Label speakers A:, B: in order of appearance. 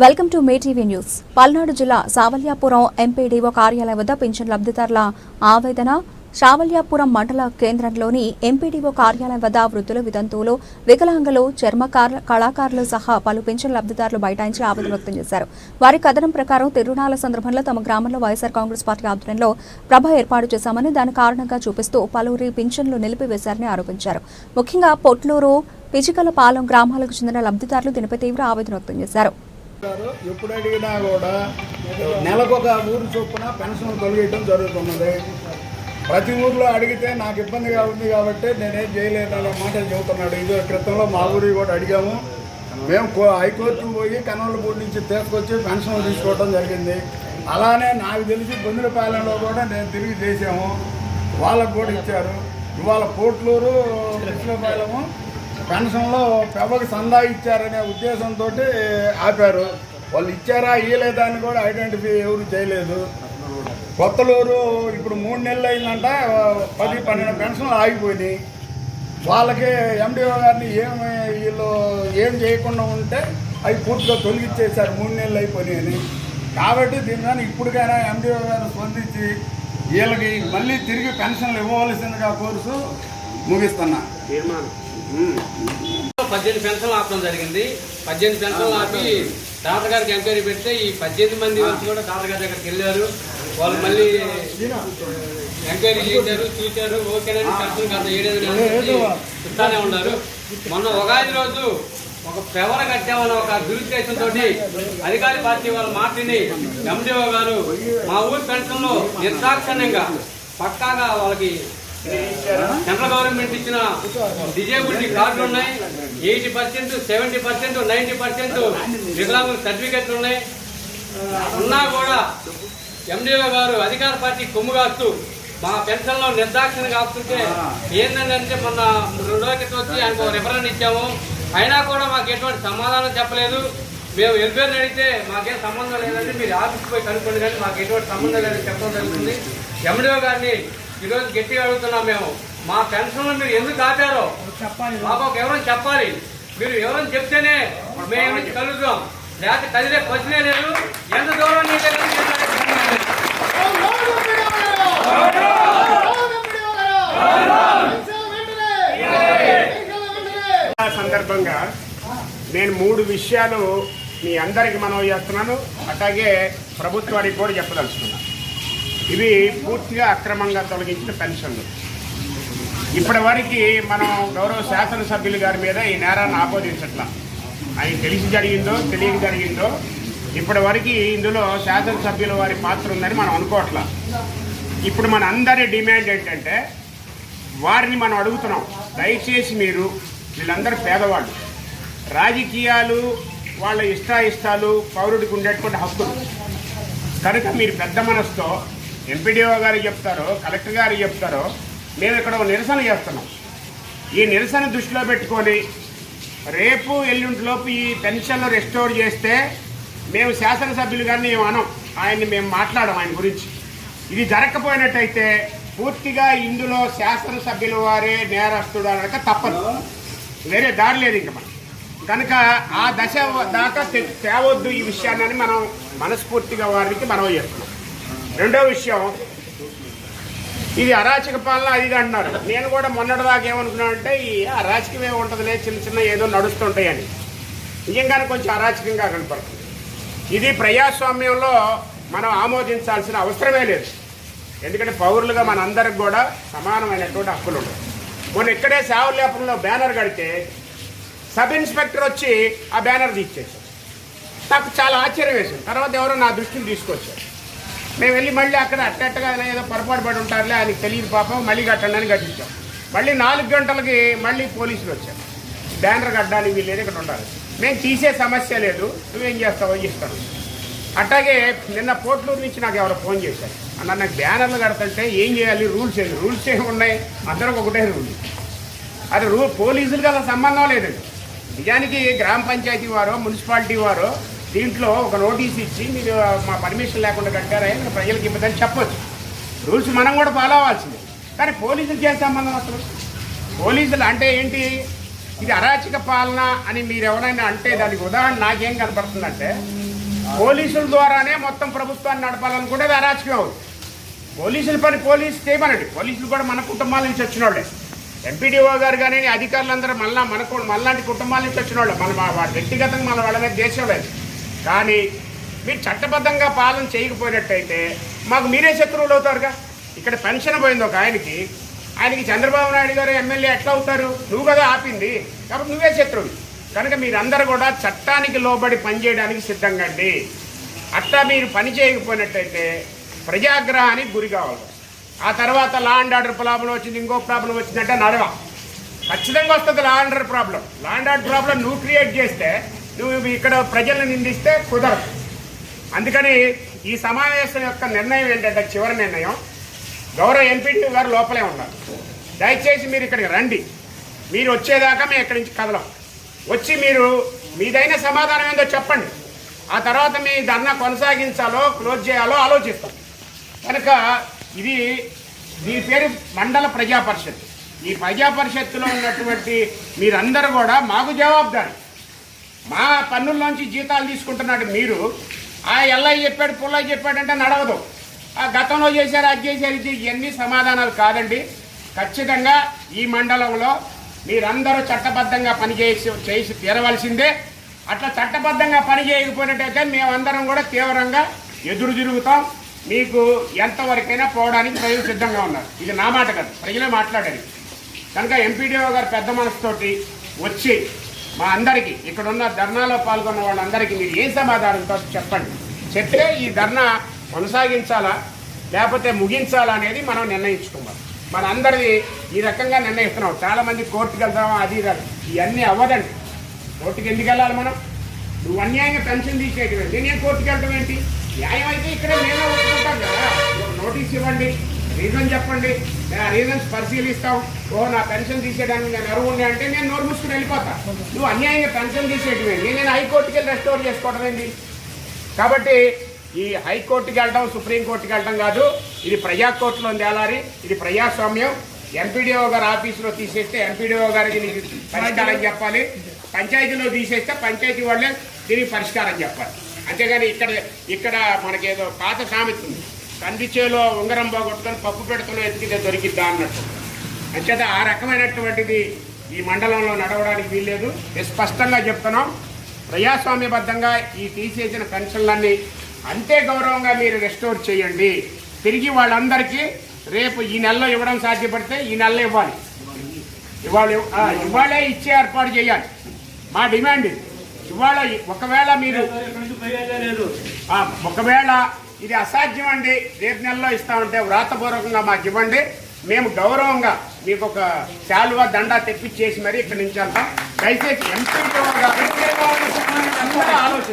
A: Welcome to May TV news. Palnadu జిల్లా Savalyapuram MPDO కార్యాలయం వద్ద పింఛన్ లబ్ధిదారుల ఆవేదన. సావల్యాపురం మండల కేంద్రంలోని ఎంపీడీఓ కార్యాలయం వద్ద వృద్ధులు, వితంతువులు, వికలాంగులు, చర్మ కళాకారులు సహా పలు పింఛన్ లబ్ధిదారులు బైఠాయించి ఆవేదన వ్యక్తం చేశారు. వారి కథనం ప్రకారం తిరునాళ్ల సందర్భంలో తమ గ్రామంలో వైఎస్ఆర్ కాంగ్రెస్ పార్టీ ఆధ్వర్యంలో ప్రభ ఏర్పాటు చేశామని దాని కారణంగా చూపిస్తూ పలువురి పింఛన్లు నిలిపివేశారని ఆరోపించారు. ముఖ్యంగా పొట్లూరు, పిచికలపాలెం గ్రామాలకు చెందిన లబ్ధిదారులు దీనిపై తీవ్ర ఆవేదన వ్యక్తం చేశారు.
B: ఎప్పుడు అడిగినా కూడా నెలకొక ఊరు చొప్పున పెన్షన్ తొలగించడం జరుగుతున్నది. ప్రతి ఊర్లో అడిగితే నాకు ఇబ్బందిగా ఉంది కాబట్టి నేనేం చేయలేదనే మాట చెబుతున్నాడు. ఇది క్రితంలో మా ఊరి కూడా అడిగాము. మేము హైకోర్టు పోయి కనోలపూడి నుంచి తీసుకొచ్చి పెన్షన్ తీసుకోవడం జరిగింది. అలానే నాకు తెలిసి బొందిలపాలెంలో కూడా నేను తిరిగి చేసాము, వాళ్ళకు కూడా ఇచ్చారు. ఇవాళ పోట్లూరు, కృష్ణపాలెము పెన్షన్లో పెవకి సందా ఇచ్చారనే ఉద్దేశంతో ఆపారు. వాళ్ళు ఇచ్చారా ఇయ్యలేదా అని కూడా ఐడెంటిఫై ఎవరు చేయలేదు. కొత్తలూరు ఇప్పుడు 3 నెలలు అయిందంట, 10-12 పెన్షన్లు ఆగిపోయినాయి. వాళ్ళకి ఎండిఓ గారిని వీళ్ళు ఏం చేయకుండా ఉంటే అవి పూర్తిగా తొలగిచ్చేశారు, 3 నెలలు అయిపోయినాయని. కాబట్టి దీనివల్ల ఇప్పటికైనా ఎండిఓ గారు స్పందించి వీళ్ళకి మళ్ళీ తిరిగి పెన్షన్లు ఇవ్వవలసిందిగా కోర్సు ముగిస్తున్నా.
C: 18 పెన్షన్లు ఆపడం జరిగింది. 18 పెన్షన్లు ఆపి డాక్టర్ గారికి ఎంక్వైరీ పెడితే ఈ 18 మంది వచ్చి కూడా డాక్టర్ గారి దగ్గరికి వెళ్ళారు. వాళ్ళు మళ్ళీ ఎంక్వైరీ చేశారు, చూశారు, ఓకేనని పెన్షన్ గత 7 ఇస్తానే ఉన్నారు. మొన్న ఉగాది రోజు ఒక పెవర కట్టామని ఒక దురుద్దేశంతో అధికార పార్టీ వాళ్ళ మాటిని ఎండిఓ గారు మా ఊరి పెన్షన్లో నిర్దాక్షిణ్యంగా పక్కాగా వాళ్ళకి సెంట్రల్ గవర్నమెంట్ ఇచ్చిన డిజేబిలిటీ కార్డులు ఉన్నాయి. 80%, 70%, 90% వికలాంగుల సర్టిఫికెట్లు ఉన్నాయి. ఉన్నా కూడా ఎండిఓ గారు అధికార పార్టీ కొమ్ముగాస్తూ మా పెన్షన్లో నిర్దాక్షిణ్యంగా ఆపుతుంటే ఏంటంటే మొన్న 2 రోజుల క్రితం వచ్చి ఆయనకు రిఫరెన్స్ ఇచ్చాము. అయినా కూడా మాకు ఎటువంటి సమాధానం చెప్పలేదు. మేము వెల్ఫేర్ని అడిగితే మాకేం సంబంధం లేదంటే మీరు ఆఫీస్కి పోయి కనుక్కోండి, కానీ మాకు ఎటువంటి సంబంధం లేదని చెప్పడం జరుగుతుంది. ఎండిఓ గారిని ఈరోజు గట్టిగా అడుగుతున్నాం. మేము మా పెన్షన్లు మీరు ఎందుకు ఆపారో మాకు ఎవరైనా చెప్పాలి. మీరు ఎవరైనా చెప్తేనే మేము నుంచి కలుగుతాం, లేకపోతే కదిలే క్వశ్చనే లేదు. ఎంత దూరం
D: సందర్భంగా నేను 3 విషయాలు మీ అందరికి మనవి చేస్తున్నాను, అట్లాగే ప్రభుత్వానికి కూడా చెప్పదలుచుకున్నాను. ఇవి పూర్తిగా అక్రమంగా తొలగించిన పెన్షన్లు. ఇప్పటి వరకు మనం గౌరవ శాసనసభ్యులు గారి మీద ఈ నేరాన్ని ఆపోదించట్లా. ఆయన తెలిసి జరిగిందో తెలియక జరిగిందో ఇప్పటి వరకు ఇందులో శాసనసభ్యుల వారి పాత్ర ఉందని మనం అనుకోవట్లా. ఇప్పుడు మన అందరి డిమాండ్ ఏంటంటే వారిని మనం అడుగుతున్నాం, దయచేసి మీరు వీళ్ళందరూ పేదవాళ్ళు, రాజకీయాలు వాళ్ళ ఇష్టాయిష్టాలు పౌరుడికి ఉండేటువంటి హక్కులు కనుక మీరు పెద్ద మనసుతో ఎంపీడీఓ గారికి చెప్తారో, కలెక్టర్ గారికి చెప్తారో, మేము ఇక్కడ నిరసన చేస్తున్నాం. ఈ నిరసన దృష్టిలో పెట్టుకొని రేపు ఎల్లుంటిలోపు ఈ పెన్షన్లు రెస్టోర్ చేస్తే మేము శాసనసభ్యులు గారిని మేము అనం, ఆయన్ని మేము మాట్లాడము ఆయన గురించి. ఇది జరగకపోయినట్టయితే పూర్తిగా ఇందులో శాసనసభ్యుల వారే నేరస్తుడు అనక తప్పదు, వేరే దారి లేదు ఇంక మనం. కనుక ఆ దశ దాకా తేవద్దు ఈ విషయాన్ని మనం మనస్ఫూర్తిగా వారికి మనవి చేస్తున్నాం. రెండో విషయం, ఇది అరాచక పాలన అది అంటున్నారు. నేను కూడా మొన్నటిదాకా ఏమనుకున్నానంటే ఈ అరాచకమే ఉంటుందిలే, చిన్న చిన్న ఏదో నడుస్తుంటాయని. నిజంగానే కొంచెం అరాచకంగా కనపడుతుంది. ఇది ప్రజాస్వామ్యంలో మనం ఆమోదించాల్సిన అవసరమే లేదు. ఎందుకంటే పౌరులుగా మనందరికి కూడా సమానమైనటువంటి హక్కులు ఉన్నాయి. మొన్న ఇక్కడే సావల్యాపురంలో బ్యానర్ కడితే సబ్ ఇన్స్పెక్టర్ వచ్చి ఆ బ్యానర్ తీసేసారు. నాకు చాలా ఆశ్చర్యం వేసింది. తర్వాత ఎవరో నా దృష్టిని తీసుకొచ్చారు. మేము వెళ్ళి మళ్ళీ అక్కడ అట్టగా ఏదో పొరపాటు పడి ఉంటారులే, ఆయనకి తెలియదు పాపం, మళ్ళీ కట్టండి అని కట్టించాం. మళ్ళీ 4 గంటలకి మళ్ళీ పోలీసులు వచ్చారు. బ్యానర్ కట్టడానికి వీళ్ళు ఇక్కడ ఉండాలి, మేము తీసే సమస్య లేదు, నువ్వేం చేస్తావో ఇస్తాను. అట్లాగే నిన్న పోట్లూరు నుంచి నాకు ఎవరో ఫోన్ చేశారు, అన్న నాకు బ్యానర్లు కడుతుంటే ఏం చేయాలి, రూల్స్ ఏమి ఉన్నాయి, అందరికి ఒకటే రూల్. అది పోలీసులకి అసలు సంబంధం లేదండి. నిజానికి గ్రామ పంచాయతీ వారో మున్సిపాలిటీ వారో దీంట్లో ఒక నోటీస్ ఇచ్చి మీరు మా పర్మిషన్ లేకుండా కట్టారా అని ప్రజలకు ఇబ్బంది చెప్పొచ్చు. రూల్స్ మనం కూడా ఫాలో అవ్వాల్సిందే. కానీ పోలీసులకి ఏం సంబంధం అసలు? పోలీసులు అంటే ఏంటి, ఇది అరాచక పాలన అని మీరు ఎవరైనా అంటే దానికి ఉదాహరణ నాకేం కనపడుతుందంటే పోలీసుల ద్వారానే మొత్తం ప్రభుత్వాన్ని నడపాలనుకుంటే అది అరాచకం అవుతుంది. పోలీసుల పని పోలీసు చేయమనండి. పోలీసులు కూడా మన కుటుంబాల నుంచి వచ్చిన వాళ్ళే. ఎంపీడీఓ గారు కానీ అధికారులందరూ మళ్ళాంటి కుటుంబాల నుంచి వచ్చిన వాళ్ళే. మన వ్యక్తిగతంగా మన వాళ్ళ మీద దేశం లేదు. కానీ మీరు చట్టబద్ధంగా పాలన చేయకపోయినట్టయితే మాకు మీరే శత్రువులు అవుతారుగా. ఇక్కడ పెన్షన్ పోయింది ఒక ఆయనకి చంద్రబాబు నాయుడు గారు ఎమ్మెల్యే ఎట్లా అవుతారు? నువ్వు కదా ఆపింది, కాబట్టి నువ్వే శత్రువు. కనుక మీరందరూ కూడా చట్టానికి లోబడి పనిచేయడానికి సిద్ధంగా అండి. అట్లా మీరు పని చేయకపోయినట్టయితే ప్రజాగ్రహానికి గురి కావాలి. ఆ తర్వాత లా అండ్ ఆర్డర్ ప్రాబ్లం వచ్చింది, ఇంకో ప్రాబ్లం వచ్చిందంటే నడవ ఖచ్చితంగా వస్తుంది. లా అండ్ ఆర్డర్ ప్రాబ్లం నువ్వు క్రియేట్ చేస్తే, నువ్వు ఇక్కడ ప్రజలను నిందిస్తే కుదరదు. అందుకని ఈ సమావేశం యొక్క నిర్ణయం ఏంటంటే, చివరి నిర్ణయం, గౌరవ ఎంపీటీ గారు లోపలే ఉన్నారు. దయచేసి మీరు ఇక్కడికి రండి. మీరు వచ్చేదాకా మేము ఇక్కడి నుంచి కదలం. వచ్చి మీరు మీదైన సమాధానం ఏందో చెప్పండి. ఆ తర్వాత మీ ధర్నా కొనసాగించాలో క్లోజ్ చేయాలో ఆలోచిస్తాం. కనుక దీని పేరు మండల ప్రజా పరిషత్. ఈ ప్రజా పరిషత్తులో ఉన్నటువంటి మీరందరూ కూడా మాకు జవాబుదారి. మా పన్నుల్లోంచి జీతాలు తీసుకుంటున్నాడు మీరు. ఆ ఎల్లయ్య చెప్పాడు, పుల్లయ్య చెప్పాడంటే నడవదు. ఆ గతంలో చేశారు, అది చేశారు, ఇది ఇవన్నీ సమాధానాలు కాదండి. ఖచ్చితంగా ఈ మండలంలో మీరందరూ చట్టబద్ధంగా చేసి తీరవలసిందే. అట్లా చట్టబద్ధంగా పని చేయకపోయినట్టయితే మేమందరం కూడా తీవ్రంగా ఎదురు తిరుగుతాం. మీకు ఎంతవరకైనా పోవడానికి ప్రజలు సిద్ధంగా ఉన్నారు. ఇది నా మాట కాదు, ప్రజలే మాట్లాడారు. కనుక ఎంపీడీఓ గారు పెద్ద మనసుతోటి వచ్చి మా అందరికీ, ఇక్కడున్న ధర్నాలో పాల్గొన్న వాళ్ళందరికీ మీరు ఏం సమాధానంతో చెప్పండి. చెప్తే ఈ ధర్నా కొనసాగించాలా లేకపోతే ముగించాలా అనేది మనం నిర్ణయించుకున్నాం. మనందరిది ఈ రకంగా నిర్ణయిస్తున్నాం. చాలామంది కోర్టుకు వెళ్తామా, అది ఇవన్నీ అవ్వదండి. కోర్టుకు ఎందుకు వెళ్ళాలి మనం? నువ్వు అన్యాయంగా పెన్షన్ తీసేయటం నేను కోర్టుకు వెళ్ళటం ఏంటి? న్యాయం అయితే ఇక్కడే మేమే ఒప్పుకుంటాం కదా. నోటీస్ ఇవ్వండి, రీజన్ చెప్పండి, నేను ఆ రీజన్స్ పరిశీలిస్తాం. నా పెన్షన్ తీసేయడానికి నేను అరువుండే అంటే నేను నోరు మూసుకుని వెళ్ళిపోతా. నువ్వు అన్యాయంగా పెన్షన్ తీసేయటం ఏంటి? నేను హైకోర్టుకి వెళ్ళి రెస్టోర్ చేసుకోవడం ఏంటి? కాబట్టి ఈ హైకోర్టుకి వెళ్ళడం, సుప్రీంకోర్టుకి వెళ్ళడం కాదు. ఇది ప్రజాకోర్టులో తేలాలి. ఇది ప్రజాస్వామ్యం. ఎంపీడీఓ గారు ఆఫీసులో తీసేస్తే ఎంపీడీఓ గారికి పరిష్కారం చెప్పాలి. పంచాయతీలో తీసేస్తే పంచాయతీ వాళ్ళే దీనికి పరిష్కారం చెప్పాలి. అంతేగాని ఇక్కడ మనకేదో పాత సామెత ఉంది, కందిచేలో ఉంగరం పోగొట్టుకొని పప్పు పెడుతున్న ఎత్తికితే దొరికిద్దా అన్నట్టు. అంచేత ఆ రకమైనటువంటిది ఈ మండలంలో నడవడానికి వీల్లేదు. స్పష్టంగా చెప్తున్నాం. ప్రజాస్వామ్యబద్ధంగా ఈ తీసేసిన పెన్షన్లన్నీ అంతే గౌరవంగా మీరు రెస్టోర్ చేయండి. తిరిగి వాళ్ళందరికీ రేపు ఈ నెలలో ఇవ్వడం సాధ్యపడితే ఈ నెలలో ఇవ్వాలి. ఇవాళే ఇచ్చే ఏర్పాటు చేయాలి. మా డిమాండ్ ఇది. ఇవాళ ఒకవేళ ఇది అసాధ్యం అండి, రేపు నెలలో ఇస్తామంటే వ్రాతపూర్వకంగా మాకు ఇవ్వండి. మేము గౌరవంగా మీకు ఒక శాలువా దండా తెప్పించేసి మరి ఇక్కడి నుంచి వెళ్తాం. దయచేసి ఎంపీ ఆలోచన